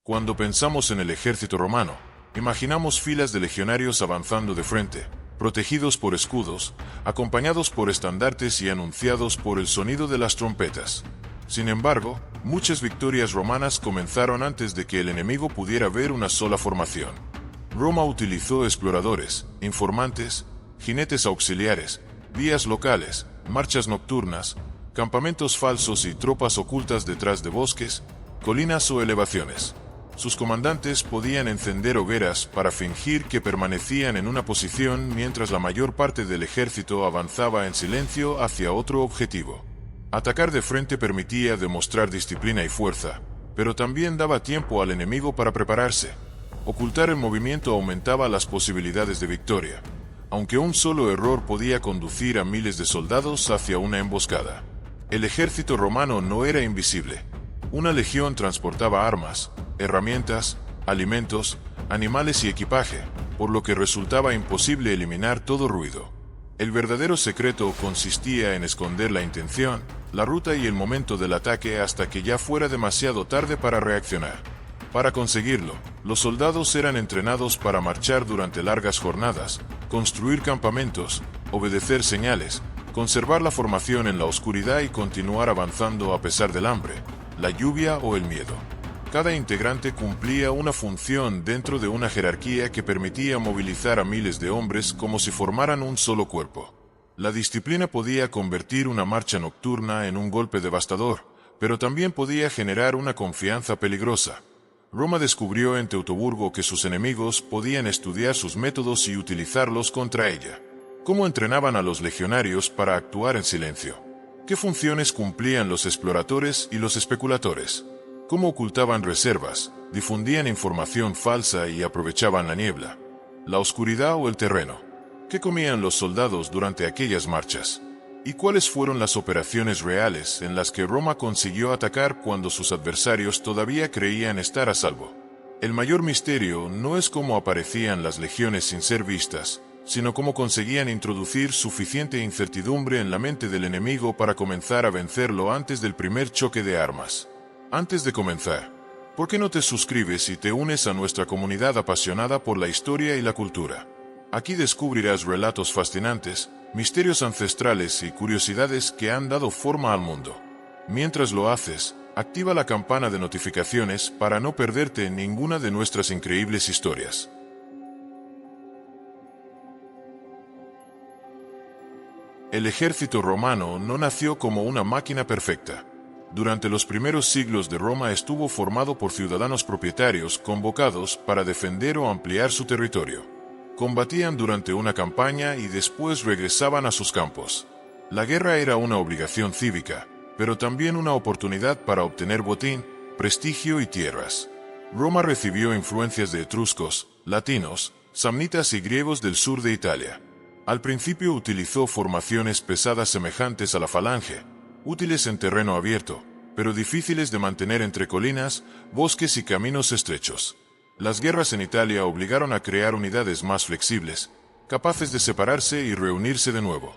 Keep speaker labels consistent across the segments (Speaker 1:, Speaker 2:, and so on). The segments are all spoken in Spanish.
Speaker 1: Cuando pensamos en el ejército romano, imaginamos filas de legionarios avanzando de frente, protegidos por escudos, acompañados por estandartes y anunciados por el sonido de las trompetas. Sin embargo, muchas victorias romanas comenzaron antes de que el enemigo pudiera ver una sola formación. Roma utilizó exploradores, informantes, jinetes auxiliares, vías locales, marchas nocturnas, campamentos falsos y tropas ocultas detrás de bosques, colinas o elevaciones. Sus comandantes podían encender hogueras para fingir que permanecían en una posición mientras la mayor parte del ejército avanzaba en silencio hacia otro objetivo. Atacar de frente permitía demostrar disciplina y fuerza, pero también daba tiempo al enemigo para prepararse. Ocultar el movimiento aumentaba las posibilidades de victoria, aunque un solo error podía conducir a miles de soldados hacia una emboscada. El ejército romano no era invisible. Una legión transportaba armas, herramientas, alimentos, animales y equipaje, por lo que resultaba imposible eliminar todo ruido. El verdadero secreto consistía en esconder la intención, la ruta y el momento del ataque hasta que ya fuera demasiado tarde para reaccionar. Para conseguirlo, los soldados eran entrenados para marchar durante largas jornadas, construir campamentos, obedecer señales, conservar la formación en la oscuridad y continuar avanzando a pesar del hambre, la lluvia o el miedo. Cada integrante cumplía una función dentro de una jerarquía que permitía movilizar a miles de hombres como si formaran un solo cuerpo. La disciplina podía convertir una marcha nocturna en un golpe devastador, pero también podía generar una confianza peligrosa. Roma descubrió en Teutoburgo que sus enemigos podían estudiar sus métodos y utilizarlos contra ella. ¿Cómo entrenaban a los legionarios para actuar en silencio? ¿Qué funciones cumplían los exploradores y los especuladores? ¿Cómo ocultaban reservas, difundían información falsa y aprovechaban la niebla, la oscuridad o el terreno? ¿Qué comían los soldados durante aquellas marchas? ¿Y cuáles fueron las operaciones reales en las que Roma consiguió atacar cuando sus adversarios todavía creían estar a salvo? El mayor misterio no es cómo aparecían las legiones sin ser vistas, sino cómo conseguían introducir suficiente incertidumbre en la mente del enemigo para comenzar a vencerlo antes del primer choque de armas. Antes de comenzar, ¿por qué no te suscribes y te unes a nuestra comunidad apasionada por la historia y la cultura? Aquí descubrirás relatos fascinantes, misterios ancestrales y curiosidades que han dado forma al mundo. Mientras lo haces, activa la campana de notificaciones para no perderte ninguna de nuestras increíbles historias. El ejército romano no nació como una máquina perfecta. Durante los primeros siglos de Roma estuvo formado por ciudadanos propietarios convocados para defender o ampliar su territorio. Combatían durante una campaña y después regresaban a sus campos. La guerra era una obligación cívica, pero también una oportunidad para obtener botín, prestigio y tierras. Roma recibió influencias de etruscos, latinos, samnitas y griegos del sur de Italia. Al principio utilizó formaciones pesadas semejantes a la falange, útiles en terreno abierto, pero difíciles de mantener entre colinas, bosques y caminos estrechos. Las guerras en Italia obligaron a crear unidades más flexibles, capaces de separarse y reunirse de nuevo.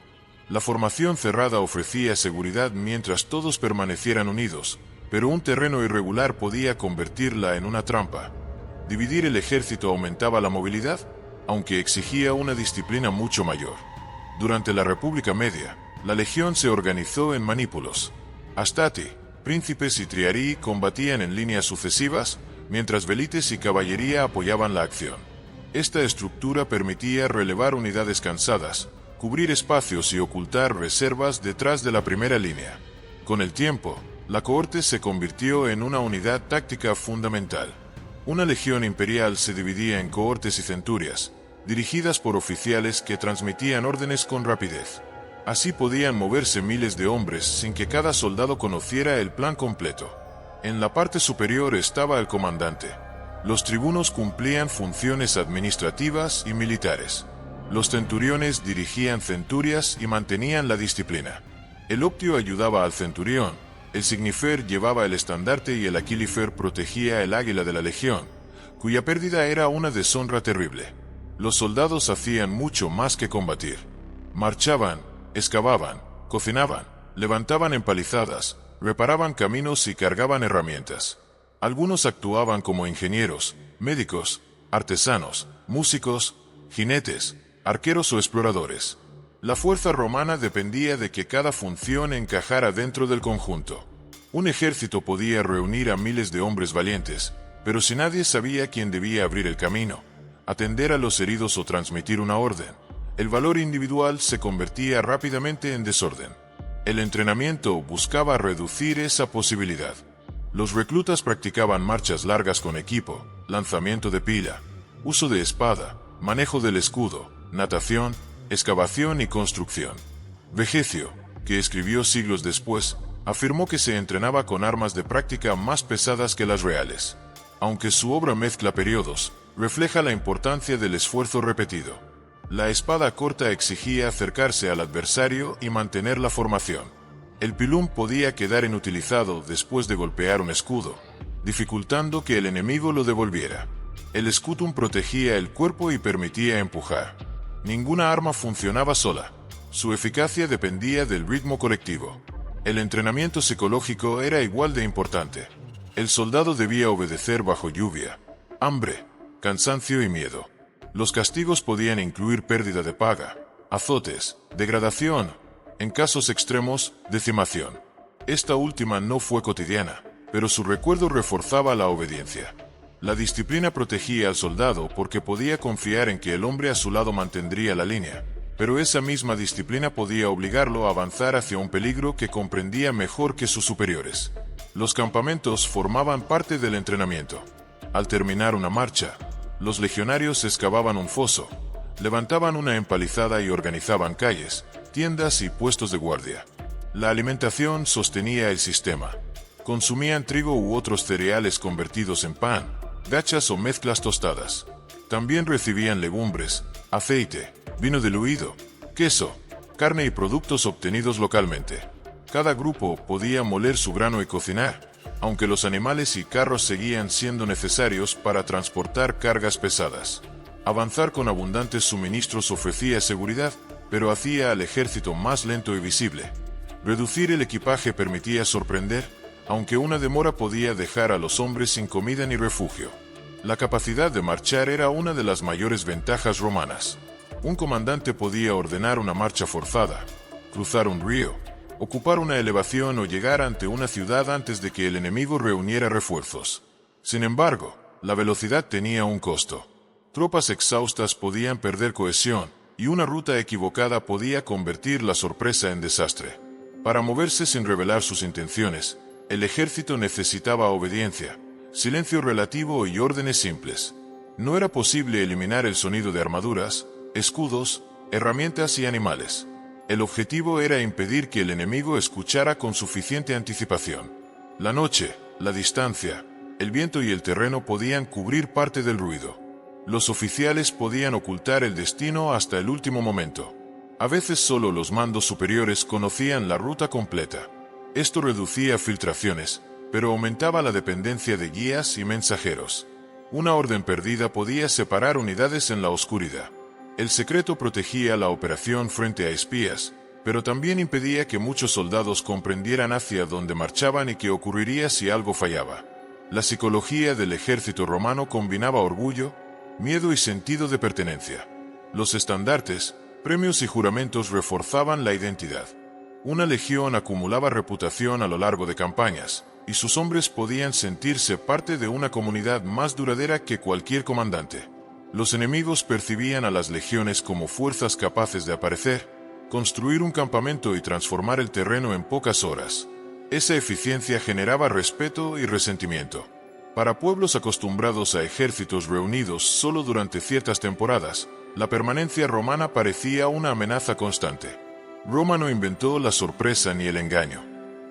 Speaker 1: La formación cerrada ofrecía seguridad mientras todos permanecieran unidos, pero un terreno irregular podía convertirla en una trampa. Dividir el ejército aumentaba la movilidad, aunque exigía una disciplina mucho mayor. Durante la República Media, la legión se organizó en manípulos. Astati, príncipes y triarii combatían en líneas sucesivas, mientras velites y caballería apoyaban la acción. Esta estructura permitía relevar unidades cansadas, cubrir espacios y ocultar reservas detrás de la primera línea. Con el tiempo, la cohorte se convirtió en una unidad táctica fundamental. Una legión imperial se dividía en cohortes y centurias, dirigidas por oficiales que transmitían órdenes con rapidez. Así podían moverse miles de hombres sin que cada soldado conociera el plan completo. En la parte superior estaba el comandante. Los tribunos cumplían funciones administrativas y militares. Los centuriones dirigían centurias y mantenían la disciplina. El optio ayudaba al centurión, el signifer llevaba el estandarte y el aquilifer protegía el águila de la legión, cuya pérdida era una deshonra terrible. Los soldados hacían mucho más que combatir. Marchaban, excavaban, cocinaban, levantaban empalizadas, reparaban caminos y cargaban herramientas. Algunos actuaban como ingenieros, médicos, artesanos, músicos, jinetes, arqueros o exploradores. La fuerza romana dependía de que cada función encajara dentro del conjunto. Un ejército podía reunir a miles de hombres valientes, pero si nadie sabía quién debía abrir el camino, atender a los heridos o transmitir una orden, el valor individual se convertía rápidamente en desorden. El entrenamiento buscaba reducir esa posibilidad. Los reclutas practicaban marchas largas con equipo, lanzamiento de pila, uso de espada, manejo del escudo, natación, excavación y construcción. Vegecio, que escribió siglos después, afirmó que se entrenaba con armas de práctica más pesadas que las reales. Aunque su obra mezcla periodos, refleja la importancia del esfuerzo repetido. La espada corta exigía acercarse al adversario y mantener la formación. El pilum podía quedar inutilizado después de golpear un escudo, dificultando que el enemigo lo devolviera. El scutum protegía el cuerpo y permitía empujar. Ninguna arma funcionaba sola. Su eficacia dependía del ritmo colectivo. El entrenamiento psicológico era igual de importante. El soldado debía obedecer bajo lluvia, hambre, cansancio y miedo. Los castigos podían incluir pérdida de paga, azotes, degradación, en casos extremos, decimación. Esta última no fue cotidiana, pero su recuerdo reforzaba la obediencia. La disciplina protegía al soldado porque podía confiar en que el hombre a su lado mantendría la línea, pero esa misma disciplina podía obligarlo a avanzar hacia un peligro que comprendía mejor que sus superiores. Los campamentos formaban parte del entrenamiento. Al terminar una marcha, los legionarios excavaban un foso, levantaban una empalizada y organizaban calles, tiendas y puestos de guardia. La alimentación sostenía el sistema. Consumían trigo u otros cereales convertidos en pan, gachas o mezclas tostadas. También recibían legumbres, aceite, vino diluido, queso, carne y productos obtenidos localmente. Cada grupo podía moler su grano y cocinar, aunque los animales y carros seguían siendo necesarios para transportar cargas pesadas. Avanzar con abundantes suministros ofrecía seguridad, pero hacía al ejército más lento y visible. Reducir el equipaje permitía sorprender, aunque una demora podía dejar a los hombres sin comida ni refugio. La capacidad de marchar era una de las mayores ventajas romanas. Un comandante podía ordenar una marcha forzada, cruzar un río, ocupar una elevación o llegar ante una ciudad antes de que el enemigo reuniera refuerzos. Sin embargo, la velocidad tenía un costo. Tropas exhaustas podían perder cohesión, y una ruta equivocada podía convertir la sorpresa en desastre. Para moverse sin revelar sus intenciones, el ejército necesitaba obediencia, silencio relativo y órdenes simples. No era posible eliminar el sonido de armaduras, escudos, herramientas y animales. El objetivo era impedir que el enemigo escuchara con suficiente anticipación. La noche, la distancia, el viento y el terreno podían cubrir parte del ruido. Los oficiales podían ocultar el destino hasta el último momento. A veces solo los mandos superiores conocían la ruta completa. Esto reducía filtraciones, pero aumentaba la dependencia de guías y mensajeros. Una orden perdida podía separar unidades en la oscuridad. El secreto protegía la operación frente a espías, pero también impedía que muchos soldados comprendieran hacia dónde marchaban y qué ocurriría si algo fallaba. La psicología del ejército romano combinaba orgullo, miedo y sentido de pertenencia. Los estandartes, premios y juramentos reforzaban la identidad. Una legión acumulaba reputación a lo largo de campañas, y sus hombres podían sentirse parte de una comunidad más duradera que cualquier comandante. Los enemigos percibían a las legiones como fuerzas capaces de aparecer, construir un campamento y transformar el terreno en pocas horas. Esa eficiencia generaba respeto y resentimiento. Para pueblos acostumbrados a ejércitos reunidos solo durante ciertas temporadas, la permanencia romana parecía una amenaza constante. Roma no inventó la sorpresa ni el engaño.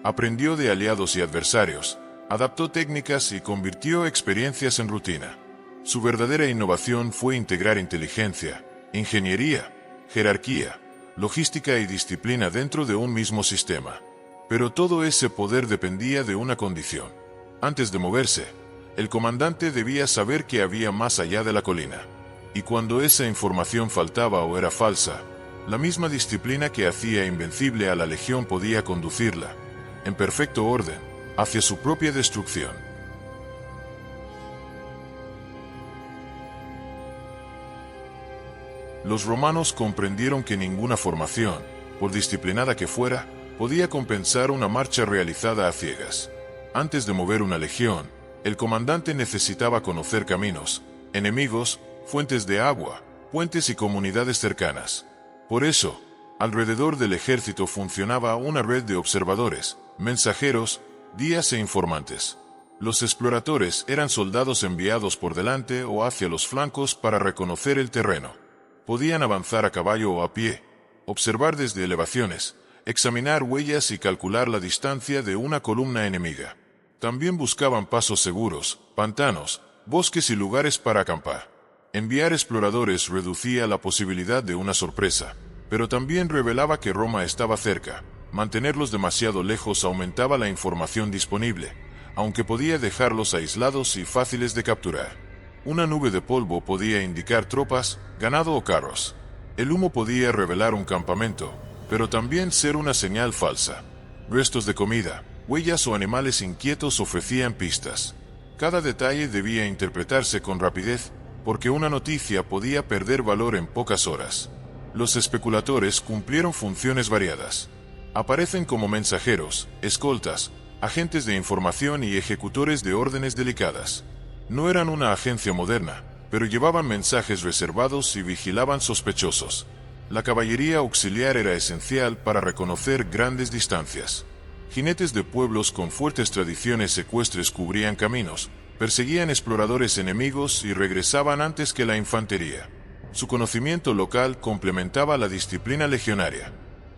Speaker 1: Aprendió de aliados y adversarios, adaptó técnicas y convirtió experiencias en rutina. Su verdadera innovación fue integrar inteligencia, ingeniería, jerarquía, logística y disciplina dentro de un mismo sistema. Pero todo ese poder dependía de una condición. Antes de moverse, el comandante debía saber que había más allá de la colina. Y cuando esa información faltaba o era falsa, la misma disciplina que hacía invencible a la legión podía conducirla, en perfecto orden, hacia su propia destrucción. Los romanos comprendieron que ninguna formación, por disciplinada que fuera, podía compensar una marcha realizada a ciegas. Antes de mover una legión, el comandante necesitaba conocer caminos, enemigos, fuentes de agua, puentes y comunidades cercanas. Por eso, alrededor del ejército funcionaba una red de observadores, mensajeros, guías e informantes. Los exploradores eran soldados enviados por delante o hacia los flancos para reconocer el terreno. Podían avanzar a caballo o a pie, observar desde elevaciones, examinar huellas y calcular la distancia de una columna enemiga. También buscaban pasos seguros, pantanos, bosques y lugares para acampar. Enviar exploradores reducía la posibilidad de una sorpresa, pero también revelaba que Roma estaba cerca. Mantenerlos demasiado lejos aumentaba la información disponible, aunque podía dejarlos aislados y fáciles de capturar. Una nube de polvo podía indicar tropas, ganado o carros. El humo podía revelar un campamento, pero también ser una señal falsa. Restos de comida, huellas o animales inquietos ofrecían pistas. Cada detalle debía interpretarse con rapidez, porque una noticia podía perder valor en pocas horas. Los especuladores cumplieron funciones variadas. Aparecen como mensajeros, escoltas, agentes de información y ejecutores de órdenes delicadas. No eran una agencia moderna, pero llevaban mensajes reservados y vigilaban sospechosos. La caballería auxiliar era esencial para reconocer grandes distancias. Jinetes de pueblos con fuertes tradiciones ecuestres cubrían caminos, perseguían exploradores enemigos y regresaban antes que la infantería. Su conocimiento local complementaba la disciplina legionaria.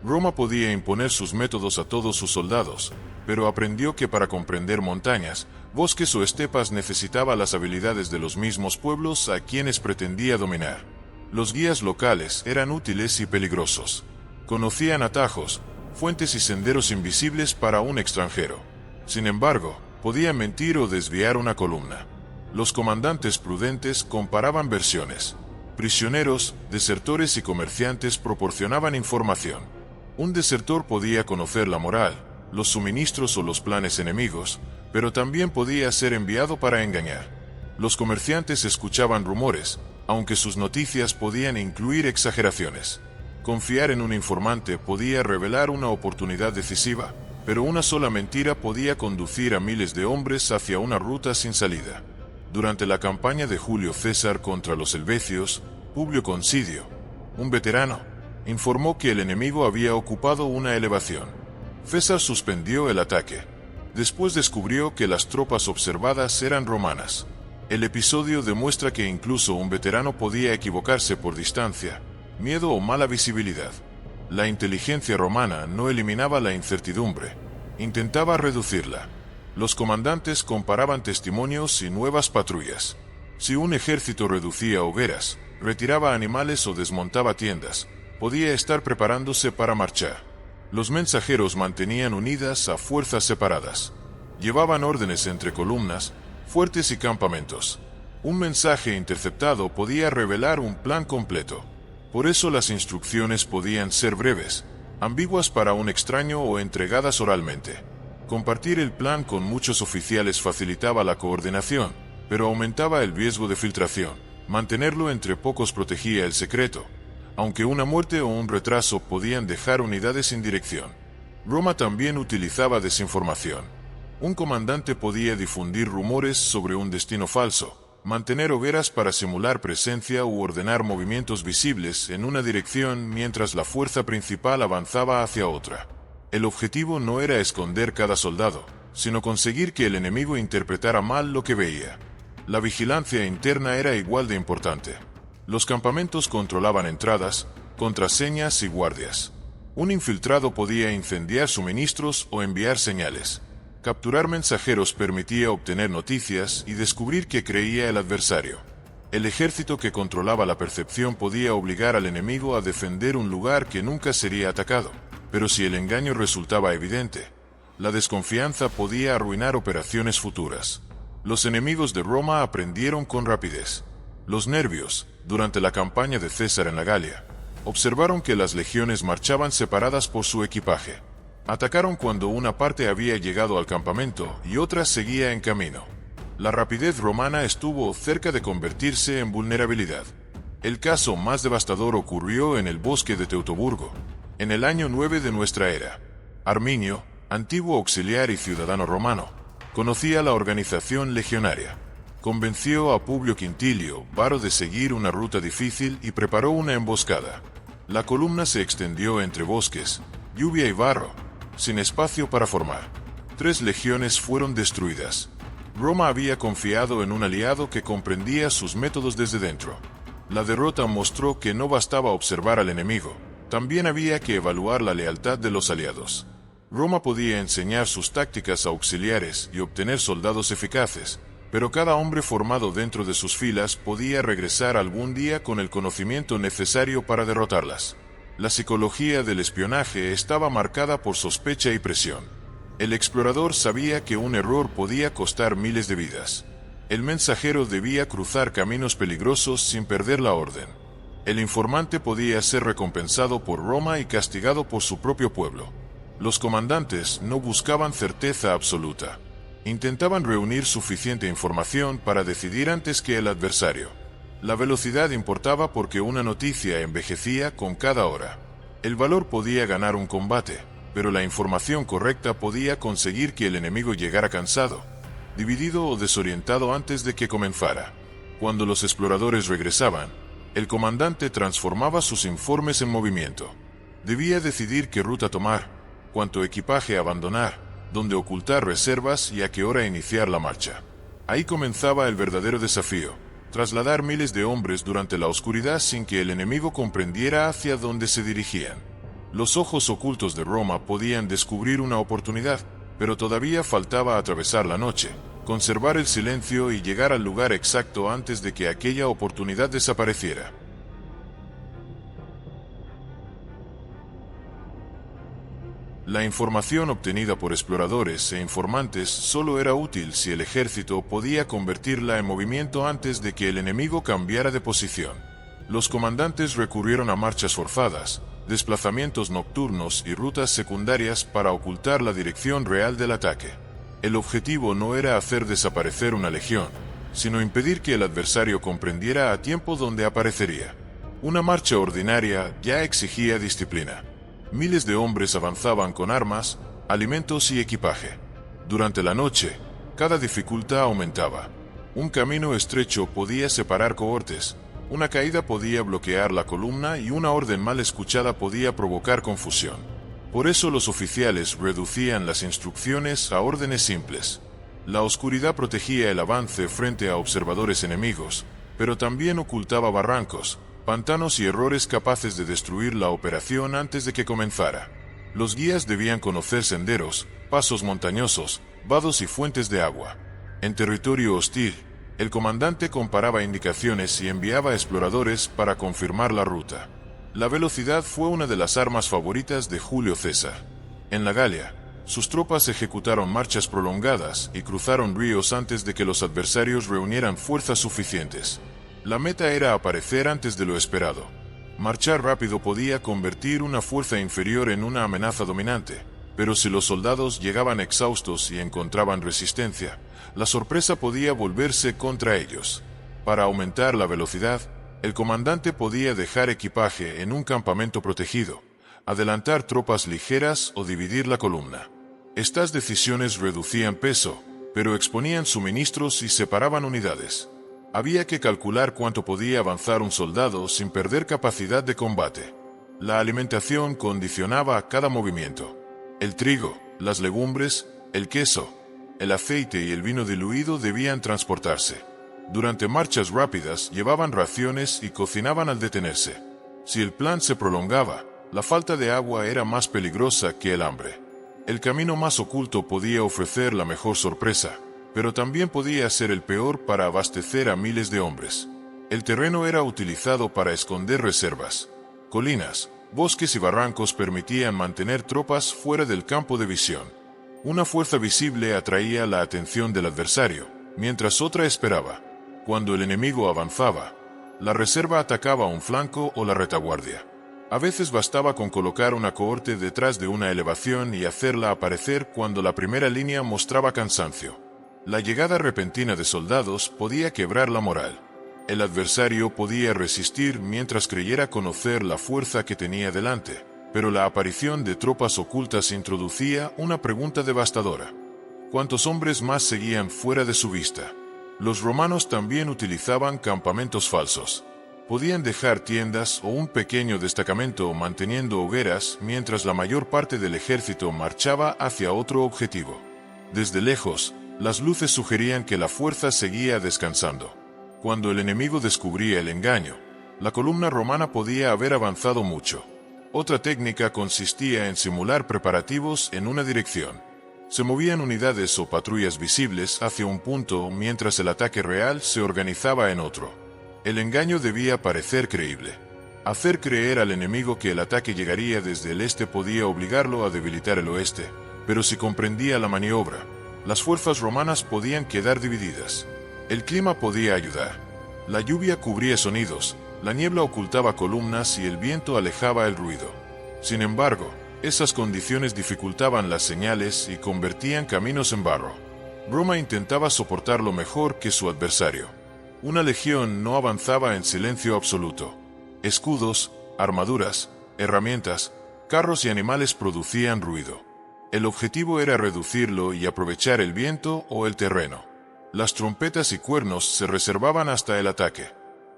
Speaker 1: Roma podía imponer sus métodos a todos sus soldados, pero aprendió que para comprender montañas, bosques o estepas necesitaba las habilidades de los mismos pueblos a quienes pretendía dominar. Los guías locales eran útiles y peligrosos. Conocían atajos, fuentes y senderos invisibles para un extranjero. Sin embargo, podían mentir o desviar una columna. Los comandantes prudentes comparaban versiones. Prisioneros, desertores y comerciantes proporcionaban información. Un desertor podía conocer la moral, los suministros o los planes enemigos, pero también podía ser enviado para engañar. Los comerciantes escuchaban rumores, aunque sus noticias podían incluir exageraciones. Confiar en un informante podía revelar una oportunidad decisiva, pero una sola mentira podía conducir a miles de hombres hacia una ruta sin salida. Durante la campaña de Julio César contra los helvecios, Publio Concidio, un veterano, informó que el enemigo había ocupado una elevación. César suspendió el ataque. Después descubrió que las tropas observadas eran romanas. El episodio demuestra que incluso un veterano podía equivocarse por distancia, miedo o mala visibilidad. La inteligencia romana no eliminaba la incertidumbre, intentaba reducirla. Los comandantes comparaban testimonios y nuevas patrullas. Si un ejército reducía hogueras, retiraba animales o desmontaba tiendas, podía estar preparándose para marchar. Los mensajeros mantenían unidas a fuerzas separadas. Llevaban órdenes entre columnas, fuertes y campamentos. Un mensaje interceptado podía revelar un plan completo. Por eso las instrucciones podían ser breves, ambiguas para un extraño o entregadas oralmente. Compartir el plan con muchos oficiales facilitaba la coordinación, pero aumentaba el riesgo de filtración. Mantenerlo entre pocos protegía el secreto, aunque una muerte o un retraso podían dejar unidades sin dirección. Roma también utilizaba desinformación. Un comandante podía difundir rumores sobre un destino falso, mantener hogueras para simular presencia u ordenar movimientos visibles en una dirección mientras la fuerza principal avanzaba hacia otra. El objetivo no era esconder cada soldado, sino conseguir que el enemigo interpretara mal lo que veía. La vigilancia interna era igual de importante. Los campamentos controlaban entradas, contraseñas y guardias. Un infiltrado podía incendiar suministros o enviar señales. Capturar mensajeros permitía obtener noticias y descubrir qué creía el adversario. El ejército que controlaba la percepción podía obligar al enemigo a defender un lugar que nunca sería atacado, pero si el engaño resultaba evidente, la desconfianza podía arruinar operaciones futuras. Los enemigos de Roma aprendieron con rapidez. Los nervios, durante la campaña de César en la Galia, observaron que las legiones marchaban separadas por su equipaje. Atacaron cuando una parte había llegado al campamento y otra seguía en camino. La rapidez romana estuvo cerca de convertirse en vulnerabilidad. El caso más devastador ocurrió en el bosque de Teutoburgo, en el año 9 de nuestra era. Arminio, antiguo auxiliar y ciudadano romano, conocía la organización legionaria. Convenció a Publio Quintilio Varo de seguir una ruta difícil y preparó una emboscada. La columna se extendió entre bosques, lluvia y barro, sin espacio para formar. 3 legiones fueron destruidas. Roma había confiado en un aliado que comprendía sus métodos desde dentro. La derrota mostró que no bastaba observar al enemigo, también había que evaluar la lealtad de los aliados. Roma podía enseñar sus tácticas auxiliares y obtener soldados eficaces, pero cada hombre formado dentro de sus filas podía regresar algún día con el conocimiento necesario para derrotarlas. La psicología del espionaje estaba marcada por sospecha y presión. El explorador sabía que un error podía costar miles de vidas. El mensajero debía cruzar caminos peligrosos sin perder la orden. El informante podía ser recompensado por Roma y castigado por su propio pueblo. Los comandantes no buscaban certeza absoluta. Intentaban reunir suficiente información para decidir antes que el adversario. La velocidad importaba porque una noticia envejecía con cada hora. El valor podía ganar un combate, pero la información correcta podía conseguir que el enemigo llegara cansado, dividido o desorientado antes de que comenzara. Cuando los exploradores regresaban, el comandante transformaba sus informes en movimiento. Debía decidir qué ruta tomar, cuánto equipaje abandonar, dónde ocultar reservas y a qué hora iniciar la marcha. Ahí comenzaba el verdadero desafío: trasladar miles de hombres durante la oscuridad sin que el enemigo comprendiera hacia dónde se dirigían. Los ojos ocultos de Roma podían descubrir una oportunidad, pero todavía faltaba atravesar la noche, conservar el silencio y llegar al lugar exacto antes de que aquella oportunidad desapareciera. La información obtenida por exploradores e informantes solo era útil si el ejército podía convertirla en movimiento antes de que el enemigo cambiara de posición. Los comandantes recurrieron a marchas forzadas, desplazamientos nocturnos y rutas secundarias para ocultar la dirección real del ataque. El objetivo no era hacer desaparecer una legión, sino impedir que el adversario comprendiera a tiempo dónde aparecería. Una marcha ordinaria ya exigía disciplina. Miles de hombres avanzaban con armas, alimentos y equipaje. Durante la noche, cada dificultad aumentaba. Un camino estrecho podía separar cohortes, una caída podía bloquear la columna y una orden mal escuchada podía provocar confusión. Por eso los oficiales reducían las instrucciones a órdenes simples. La oscuridad protegía el avance frente a observadores enemigos, pero también ocultaba barrancos, pantanos y errores capaces de destruir la operación antes de que comenzara. Los guías debían conocer senderos, pasos montañosos, vados y fuentes de agua. En territorio hostil, el comandante comparaba indicaciones y enviaba exploradores para confirmar la ruta. La velocidad fue una de las armas favoritas de Julio César. En la Galia, sus tropas ejecutaron marchas prolongadas y cruzaron ríos antes de que los adversarios reunieran fuerzas suficientes. La meta era aparecer antes de lo esperado. Marchar rápido podía convertir una fuerza inferior en una amenaza dominante, pero si los soldados llegaban exhaustos y encontraban resistencia, la sorpresa podía volverse contra ellos. Para aumentar la velocidad, el comandante podía dejar equipaje en un campamento protegido, adelantar tropas ligeras o dividir la columna. Estas decisiones reducían peso, pero exponían suministros y separaban unidades. Había que calcular cuánto podía avanzar un soldado sin perder capacidad de combate. La alimentación condicionaba a cada movimiento. El trigo, las legumbres, el queso, el aceite y el vino diluido debían transportarse. Durante marchas rápidas llevaban raciones y cocinaban al detenerse. Si el plan se prolongaba, la falta de agua era más peligrosa que el hambre. El camino más oculto podía ofrecer la mejor sorpresa, pero también podía ser el peor para abastecer a miles de hombres. El terreno era utilizado para esconder reservas. Colinas, bosques y barrancos permitían mantener tropas fuera del campo de visión. Una fuerza visible atraía la atención del adversario, mientras otra esperaba. Cuando el enemigo avanzaba, la reserva atacaba un flanco o la retaguardia. A veces bastaba con colocar una cohorte detrás de una elevación y hacerla aparecer cuando la primera línea mostraba cansancio. La llegada repentina de soldados podía quebrar la moral. El adversario podía resistir mientras creyera conocer la fuerza que tenía delante, pero la aparición de tropas ocultas introducía una pregunta devastadora. ¿Cuántos hombres más seguían fuera de su vista? Los romanos también utilizaban campamentos falsos. Podían dejar tiendas o un pequeño destacamento manteniendo hogueras mientras la mayor parte del ejército marchaba hacia otro objetivo. Desde lejos, las luces sugerían que la fuerza seguía descansando. Cuando el enemigo descubría el engaño, la columna romana podía haber avanzado mucho. Otra técnica consistía en simular preparativos en una dirección. Se movían unidades o patrullas visibles hacia un punto mientras el ataque real se organizaba en otro. El engaño debía parecer creíble. Hacer creer al enemigo que el ataque llegaría desde el este podía obligarlo a debilitar el oeste, pero si comprendía la maniobra, las fuerzas romanas podían quedar divididas. El clima podía ayudar. La lluvia cubría sonidos, la niebla ocultaba columnas y el viento alejaba el ruido. Sin embargo, esas condiciones dificultaban las señales y convertían caminos en barro. Roma intentaba soportarlo mejor que su adversario. Una legión no avanzaba en silencio absoluto. Escudos, armaduras, herramientas, carros y animales producían ruido. El objetivo era reducirlo y aprovechar el viento o el terreno. Las trompetas y cuernos se reservaban hasta el ataque.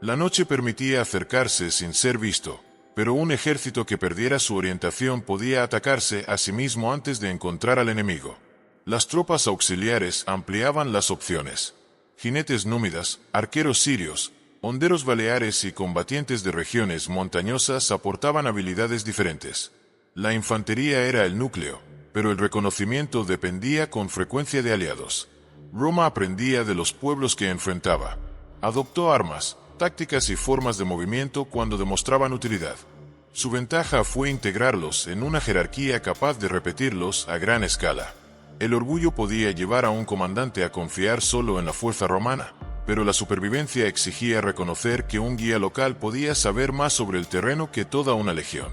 Speaker 1: La noche permitía acercarse sin ser visto, pero un ejército que perdiera su orientación podía atacarse a sí mismo antes de encontrar al enemigo. Las tropas auxiliares ampliaban las opciones. Jinetes númidas, arqueros sirios, honderos baleares y combatientes de regiones montañosas aportaban habilidades diferentes. La infantería era el núcleo, pero el reconocimiento dependía con frecuencia de aliados. Roma aprendía de los pueblos que enfrentaba. Adoptó armas, tácticas y formas de movimiento cuando demostraban utilidad. Su ventaja fue integrarlos en una jerarquía capaz de repetirlos a gran escala. El orgullo podía llevar a un comandante a confiar solo en la fuerza romana, pero la supervivencia exigía reconocer que un guía local podía saber más sobre el terreno que toda una legión.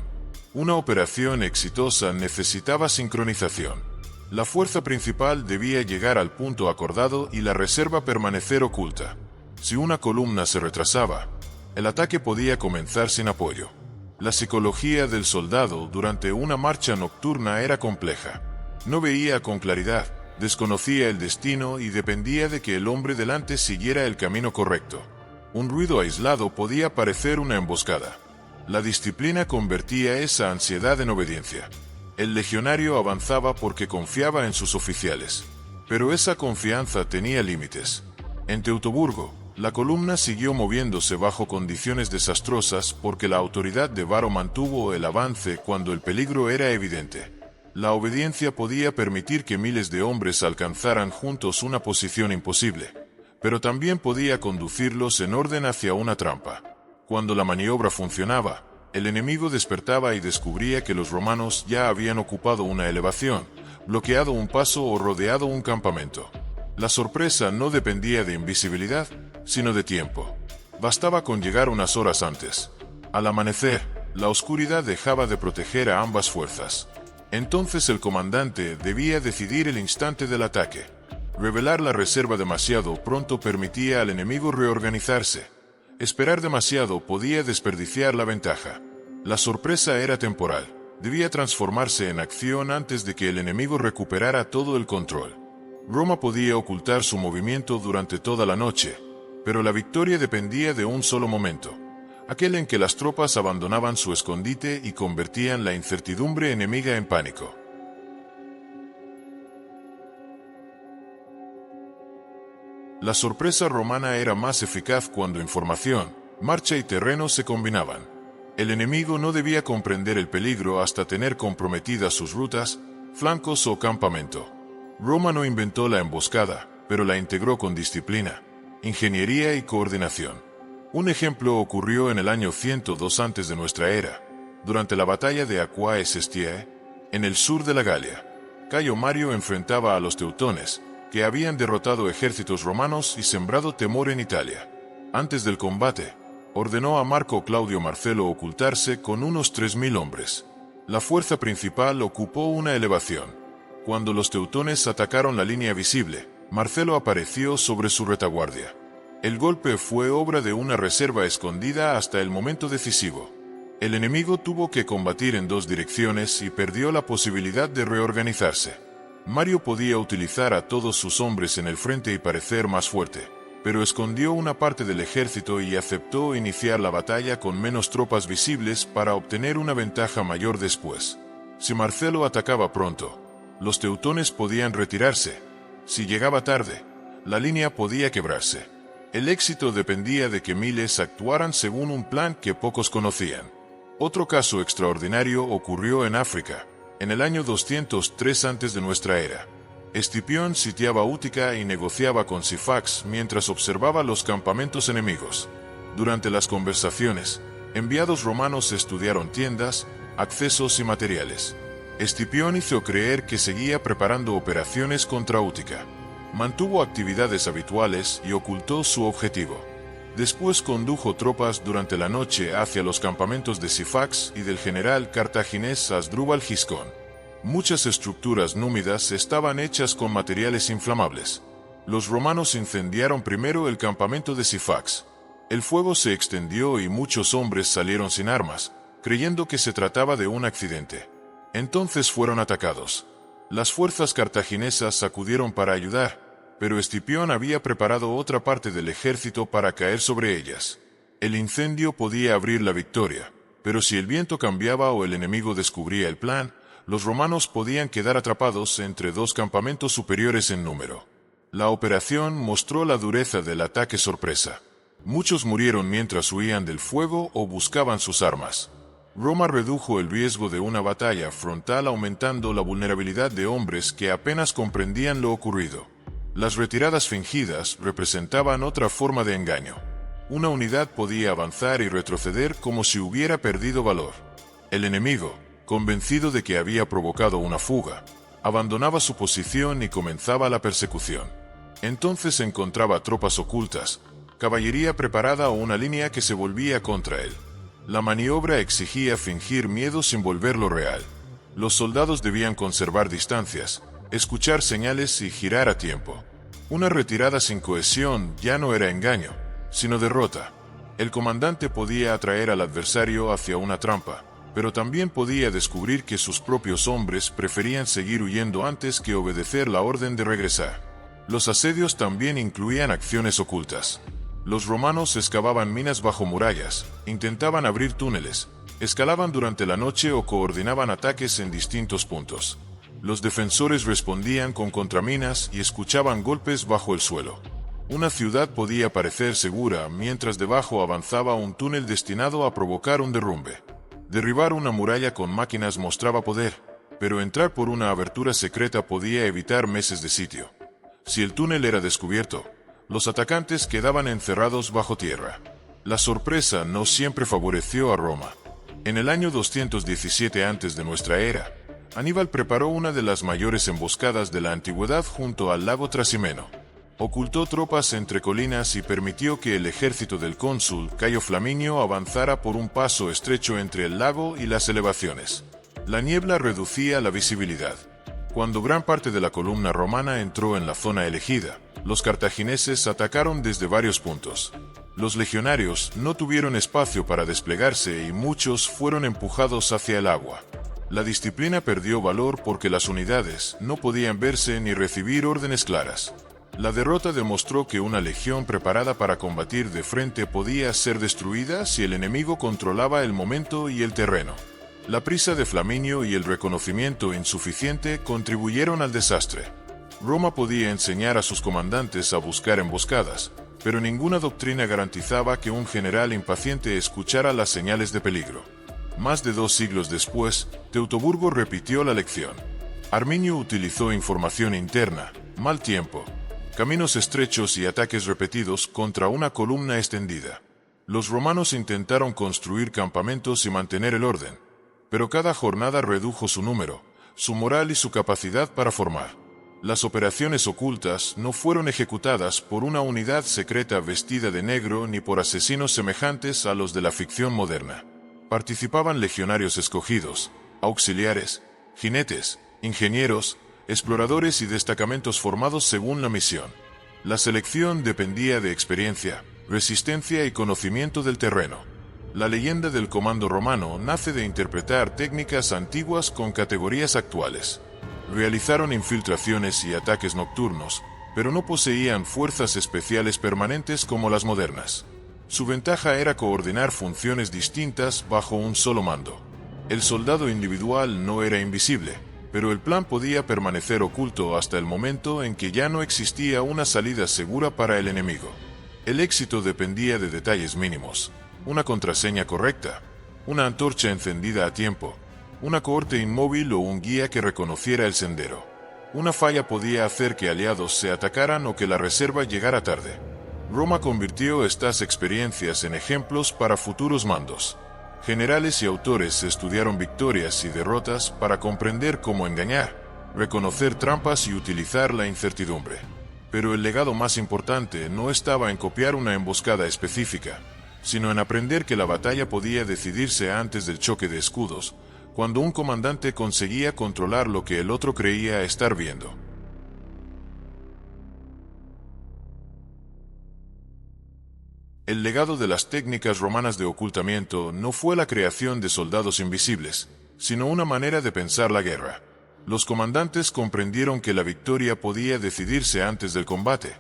Speaker 1: Una operación exitosa necesitaba sincronización. La fuerza principal debía llegar al punto acordado y la reserva permanecer oculta. Si una columna se retrasaba, el ataque podía comenzar sin apoyo. La psicología del soldado durante una marcha nocturna era compleja. No veía con claridad, desconocía el destino y dependía de que el hombre delante siguiera el camino correcto. Un ruido aislado podía parecer una emboscada. La disciplina convertía esa ansiedad en obediencia. El legionario avanzaba porque confiaba en sus oficiales. Pero esa confianza tenía límites. En Teutoburgo, la columna siguió moviéndose bajo condiciones desastrosas porque la autoridad de Varo mantuvo el avance cuando el peligro era evidente. La obediencia podía permitir que miles de hombres alcanzaran juntos una posición imposible, pero también podía conducirlos en orden hacia una trampa. Cuando la maniobra funcionaba, el enemigo despertaba y descubría que los romanos ya habían ocupado una elevación, bloqueado un paso o rodeado un campamento. La sorpresa no dependía de invisibilidad, sino de tiempo. Bastaba con llegar unas horas antes. Al amanecer, la oscuridad dejaba de proteger a ambas fuerzas. Entonces el comandante debía decidir el instante del ataque. Revelar la reserva demasiado pronto permitía al enemigo reorganizarse. Esperar demasiado podía desperdiciar la ventaja. La sorpresa era temporal. Debía transformarse en acción antes de que el enemigo recuperara todo el control. Roma podía ocultar su movimiento durante toda la noche, pero la victoria dependía de un solo momento. Aquel en que las tropas abandonaban su escondite y convertían la incertidumbre enemiga en pánico. La sorpresa romana era más eficaz cuando información, marcha y terreno se combinaban. El enemigo no debía comprender el peligro hasta tener comprometidas sus rutas, flancos o campamento. Roma no inventó la emboscada, pero la integró con disciplina, ingeniería y coordinación. Un ejemplo ocurrió en el año 102 antes de nuestra era, durante la batalla de Aquae Sestiae, en el sur de la Galia. Cayo Mario enfrentaba a los teutones, que habían derrotado ejércitos romanos y sembrado temor en Italia. Antes del combate, ordenó a Marco Claudio Marcelo ocultarse con unos 3.000 hombres. La fuerza principal ocupó una elevación. Cuando los teutones atacaron la línea visible, Marcelo apareció sobre su retaguardia. El golpe fue obra de una reserva escondida hasta el momento decisivo. El enemigo tuvo que combatir en dos direcciones y perdió la posibilidad de reorganizarse. Mario podía utilizar a todos sus hombres en el frente y parecer más fuerte, pero escondió una parte del ejército y aceptó iniciar la batalla con menos tropas visibles para obtener una ventaja mayor después. Si Marcelo atacaba pronto, los teutones podían retirarse. Si llegaba tarde, la línea podía quebrarse. El éxito dependía de que miles actuaran según un plan que pocos conocían. Otro caso extraordinario ocurrió en África, en el año 203 antes de nuestra era. Escipión sitiaba Útica y negociaba con Sifax mientras observaba los campamentos enemigos. Durante las conversaciones, enviados romanos estudiaron tiendas, accesos y materiales. Escipión hizo creer que seguía preparando operaciones contra Útica. Mantuvo actividades habituales y ocultó su objetivo. Después condujo tropas durante la noche hacia los campamentos de Sifax y del general cartaginés Asdrúbal Giscón. Muchas estructuras númidas estaban hechas con materiales inflamables. Los romanos incendiaron primero el campamento de Sifax. El fuego se extendió y muchos hombres salieron sin armas, creyendo que se trataba de un accidente. Entonces fueron atacados. Las fuerzas cartaginesas acudieron para ayudar, pero Escipión había preparado otra parte del ejército para caer sobre ellas. El incendio podía abrir la victoria, pero si el viento cambiaba o el enemigo descubría el plan, los romanos podían quedar atrapados entre dos campamentos superiores en número. La operación mostró la dureza del ataque sorpresa. Muchos murieron mientras huían del fuego o buscaban sus armas. Roma redujo el riesgo de una batalla frontal aumentando la vulnerabilidad de hombres que apenas comprendían lo ocurrido. Las retiradas fingidas representaban otra forma de engaño. Una unidad podía avanzar y retroceder como si hubiera perdido valor. El enemigo, convencido de que había provocado una fuga, abandonaba su posición y comenzaba la persecución. Entonces encontraba tropas ocultas, caballería preparada o una línea que se volvía contra él. La maniobra exigía fingir miedo sin volverlo real. Los soldados debían conservar distancias, escuchar señales y girar a tiempo. Una retirada sin cohesión ya no era engaño, sino derrota. El comandante podía atraer al adversario hacia una trampa, pero también podía descubrir que sus propios hombres preferían seguir huyendo antes que obedecer la orden de regresar. Los asedios también incluían acciones ocultas. Los romanos excavaban minas bajo murallas, intentaban abrir túneles, escalaban durante la noche o coordinaban ataques en distintos puntos. Los defensores respondían con contraminas y escuchaban golpes bajo el suelo. Una ciudad podía parecer segura mientras debajo avanzaba un túnel destinado a provocar un derrumbe. Derribar una muralla con máquinas mostraba poder, pero entrar por una abertura secreta podía evitar meses de sitio. Si el túnel era descubierto, los atacantes quedaban encerrados bajo tierra. La sorpresa no siempre favoreció a Roma. En el año 217 antes de nuestra era, Aníbal preparó una de las mayores emboscadas de la antigüedad junto al lago Trasimeno. Ocultó tropas entre colinas y permitió que el ejército del cónsul Cayo Flaminio avanzara por un paso estrecho entre el lago y las elevaciones. La niebla reducía la visibilidad. Cuando gran parte de la columna romana entró en la zona elegida, los cartagineses atacaron desde varios puntos. Los legionarios no tuvieron espacio para desplegarse y muchos fueron empujados hacia el agua. La disciplina perdió valor porque las unidades no podían verse ni recibir órdenes claras. La derrota demostró que una legión preparada para combatir de frente podía ser destruida si el enemigo controlaba el momento y el terreno. La prisa de Flaminio y el reconocimiento insuficiente contribuyeron al desastre. Roma podía enseñar a sus comandantes a buscar emboscadas, pero ninguna doctrina garantizaba que un general impaciente escuchara las señales de peligro. Más de 2 siglos después, Teutoburgo repitió la lección. Arminio utilizó información interna, mal tiempo, caminos estrechos y ataques repetidos contra una columna extendida. Los romanos intentaron construir campamentos y mantener el orden, pero cada jornada redujo su número, su moral y su capacidad para formar. Las operaciones ocultas no fueron ejecutadas por una unidad secreta vestida de negro ni por asesinos semejantes a los de la ficción moderna. Participaban legionarios escogidos, auxiliares, jinetes, ingenieros, exploradores y destacamentos formados según la misión. La selección dependía de experiencia, resistencia y conocimiento del terreno. La leyenda del comando romano nace de interpretar técnicas antiguas con categorías actuales. Realizaron infiltraciones y ataques nocturnos, pero no poseían fuerzas especiales permanentes como las modernas. Su ventaja era coordinar funciones distintas bajo un solo mando. El soldado individual no era invisible, pero el plan podía permanecer oculto hasta el momento en que ya no existía una salida segura para el enemigo. El éxito dependía de detalles mínimos: una contraseña correcta, una antorcha encendida a tiempo, una cohorte inmóvil o un guía que reconociera el sendero. Una falla podía hacer que aliados se atacaran o que la reserva llegara tarde. Roma convirtió estas experiencias en ejemplos para futuros mandos. Generales y autores estudiaron victorias y derrotas para comprender cómo engañar, reconocer trampas y utilizar la incertidumbre. Pero el legado más importante no estaba en copiar una emboscada específica, sino en aprender que la batalla podía decidirse antes del choque de escudos, cuando un comandante conseguía controlar lo que el otro creía estar viendo. El legado de las técnicas romanas de ocultamiento no fue la creación de soldados invisibles, sino una manera de pensar la guerra. Los comandantes comprendieron que la victoria podía decidirse antes del combate,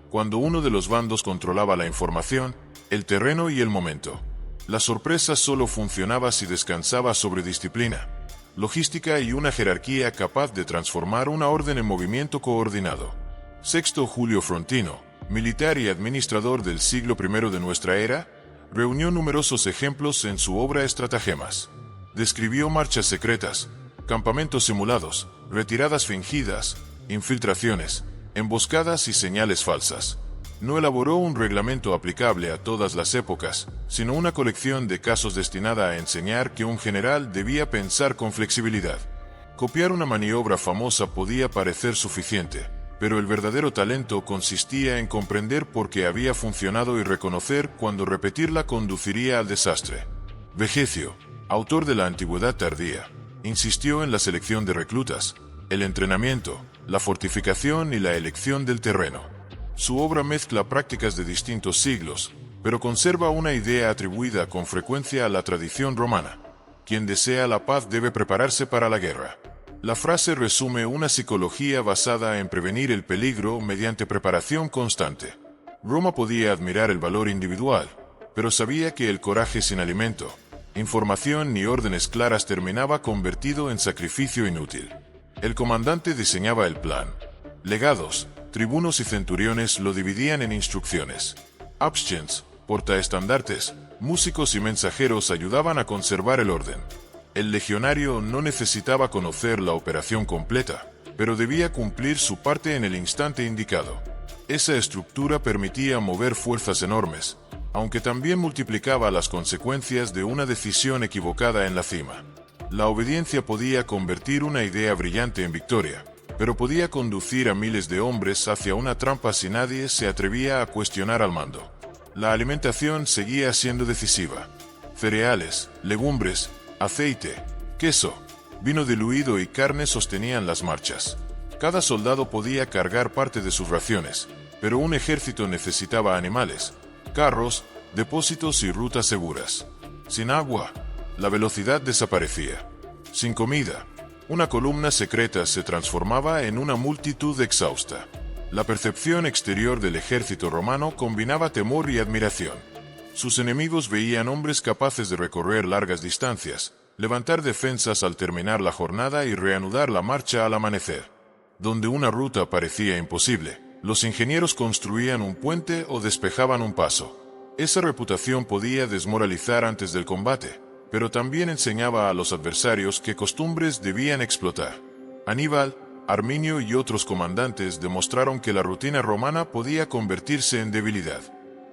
Speaker 1: cuando uno de los bandos controlaba la información, el terreno y el momento. La sorpresa solo funcionaba si descansaba sobre disciplina, logística y una jerarquía capaz de transformar una orden en movimiento coordinado. Sexto Julio Frontino, militar y administrador del siglo I de nuestra era, reunió numerosos ejemplos en su obra Estratagemas. Describió marchas secretas, campamentos simulados, retiradas fingidas, infiltraciones, emboscadas y señales falsas. No elaboró un reglamento aplicable a todas las épocas, sino una colección de casos destinada a enseñar que un general debía pensar con flexibilidad. Copiar una maniobra famosa podía parecer suficiente, pero el verdadero talento consistía en comprender por qué había funcionado y reconocer cuando repetirla conduciría al desastre. Vegecio, autor de la Antigüedad tardía, insistió en la selección de reclutas, el entrenamiento, la fortificación y la elección del terreno. Su obra mezcla prácticas de distintos siglos, pero conserva una idea atribuida con frecuencia a la tradición romana: quien desea la paz debe prepararse para la guerra. La frase resume una psicología basada en prevenir el peligro mediante preparación constante. Roma podía admirar el valor individual, pero sabía que el coraje sin alimento, información ni órdenes claras terminaba convertido en sacrificio inútil. El comandante diseñaba el plan. Legados, tribunos y centuriones lo dividían en instrucciones. Abschens, portaestandartes, músicos y mensajeros ayudaban a conservar el orden. El legionario no necesitaba conocer la operación completa, pero debía cumplir su parte en el instante indicado. Esa estructura permitía mover fuerzas enormes, aunque también multiplicaba las consecuencias de una decisión equivocada en la cima. La obediencia podía convertir una idea brillante en victoria, pero podía conducir a miles de hombres hacia una trampa si nadie se atrevía a cuestionar al mando. La alimentación seguía siendo decisiva. Cereales, legumbres, aceite, queso, vino diluido y carne sostenían las marchas. Cada soldado podía cargar parte de sus raciones, pero un ejército necesitaba animales, carros, depósitos y rutas seguras. Sin agua, la velocidad desaparecía. Sin comida, una columna secreta se transformaba en una multitud exhausta. La percepción exterior del ejército romano combinaba temor y admiración. Sus enemigos veían hombres capaces de recorrer largas distancias, levantar defensas al terminar la jornada y reanudar la marcha al amanecer. Donde una ruta parecía imposible, los ingenieros construían un puente o despejaban un paso. Esa reputación podía desmoralizar antes del combate, pero también enseñaba a los adversarios qué costumbres debían explotar. Aníbal, Arminio y otros comandantes demostraron que la rutina romana podía convertirse en debilidad.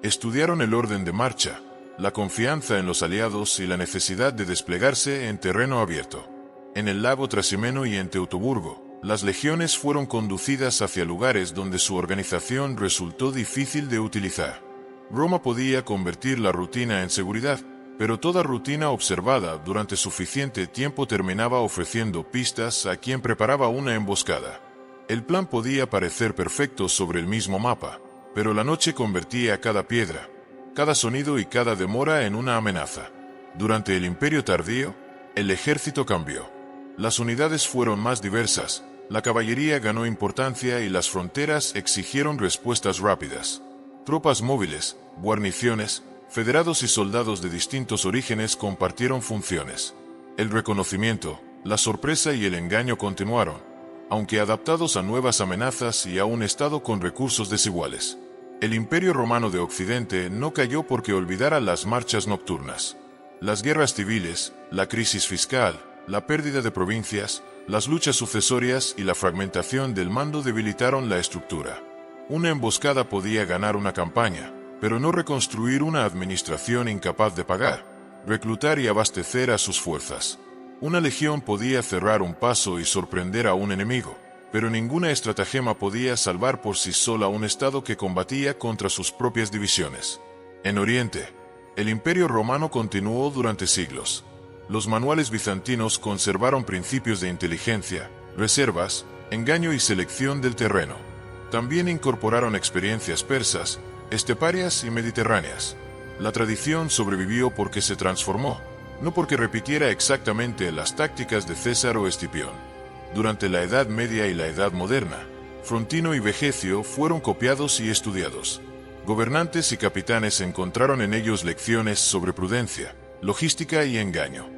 Speaker 1: Estudiaron el orden de marcha, la confianza en los aliados y la necesidad de desplegarse en terreno abierto. En el lago Trasimeno y en Teutoburgo, las legiones fueron conducidas hacia lugares donde su organización resultó difícil de utilizar. Roma podía convertir la rutina en seguridad, pero toda rutina observada durante suficiente tiempo terminaba ofreciendo pistas a quien preparaba una emboscada. El plan podía parecer perfecto sobre el mismo mapa, pero la noche convertía cada piedra, cada sonido y cada demora en una amenaza. Durante el Imperio Tardío, el ejército cambió. Las unidades fueron más diversas, la caballería ganó importancia y las fronteras exigieron respuestas rápidas. Tropas móviles, guarniciones, federados y soldados de distintos orígenes compartieron funciones. El reconocimiento, la sorpresa y el engaño continuaron, aunque adaptados a nuevas amenazas y a un estado con recursos desiguales. El Imperio Romano de Occidente no cayó porque olvidara las marchas nocturnas. Las guerras civiles, la crisis fiscal, la pérdida de provincias, las luchas sucesorias y la fragmentación del mando debilitaron la estructura. Una emboscada podía ganar una campaña, pero no reconstruir una administración incapaz de pagar, reclutar y abastecer a sus fuerzas. Una legión podía cerrar un paso y sorprender a un enemigo, pero ninguna estratagema podía salvar por sí sola un estado que combatía contra sus propias divisiones. En Oriente, el Imperio Romano continuó durante siglos. Los manuales bizantinos conservaron principios de inteligencia, reservas, engaño y selección del terreno. También incorporaron experiencias persas, esteparias y mediterráneas. La tradición sobrevivió porque se transformó, no porque repitiera exactamente las tácticas de César o Escipión. Durante la Edad Media y la Edad Moderna, Frontino y Vegecio fueron copiados y estudiados. Gobernantes y capitanes encontraron en ellos lecciones sobre prudencia, logística y engaño.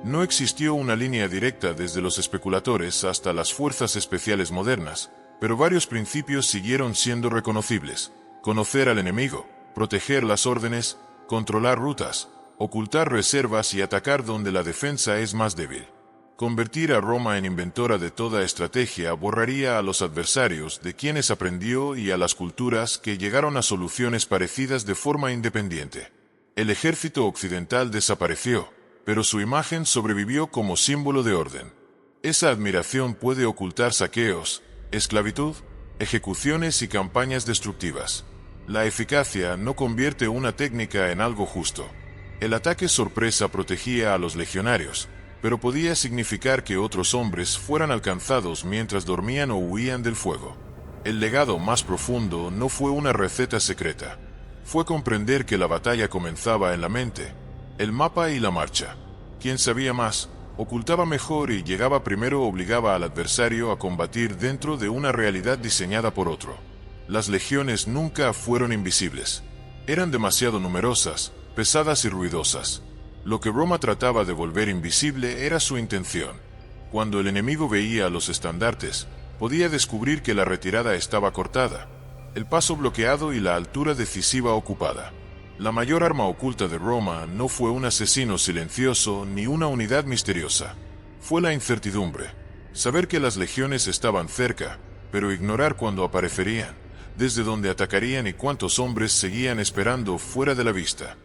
Speaker 1: No existió una línea directa desde los especuladores hasta las fuerzas especiales modernas, pero varios principios siguieron siendo reconocibles: conocer al enemigo, proteger las órdenes, controlar rutas, ocultar reservas y atacar donde la defensa es más débil. Convertir a Roma en inventora de toda estrategia borraría a los adversarios de quienes aprendió y a las culturas que llegaron a soluciones parecidas de forma independiente. El ejército occidental desapareció, pero su imagen sobrevivió como símbolo de orden. Esa admiración puede ocultar saqueos, esclavitud, ejecuciones y campañas destructivas. La eficacia no convierte una técnica en algo justo. El ataque sorpresa protegía a los legionarios, pero podía significar que otros hombres fueran alcanzados mientras dormían o huían del fuego. El legado más profundo no fue una receta secreta. Fue comprender que la batalla comenzaba en la mente, el mapa y la marcha. Quien sabía más, ocultaba mejor y llegaba primero obligaba al adversario a combatir dentro de una realidad diseñada por otro. Las legiones nunca fueron invisibles. Eran demasiado numerosas, pesadas y ruidosas. Lo que Roma trataba de volver invisible era su intención. Cuando el enemigo veía a los estandartes, podía descubrir que la retirada estaba cortada, el paso bloqueado y la altura decisiva ocupada. La mayor arma oculta de Roma no fue un asesino silencioso ni una unidad misteriosa. Fue la incertidumbre. Saber que las legiones estaban cerca, pero ignorar cuándo aparecerían, desde dónde atacarían y cuántos hombres seguían esperando fuera de la vista.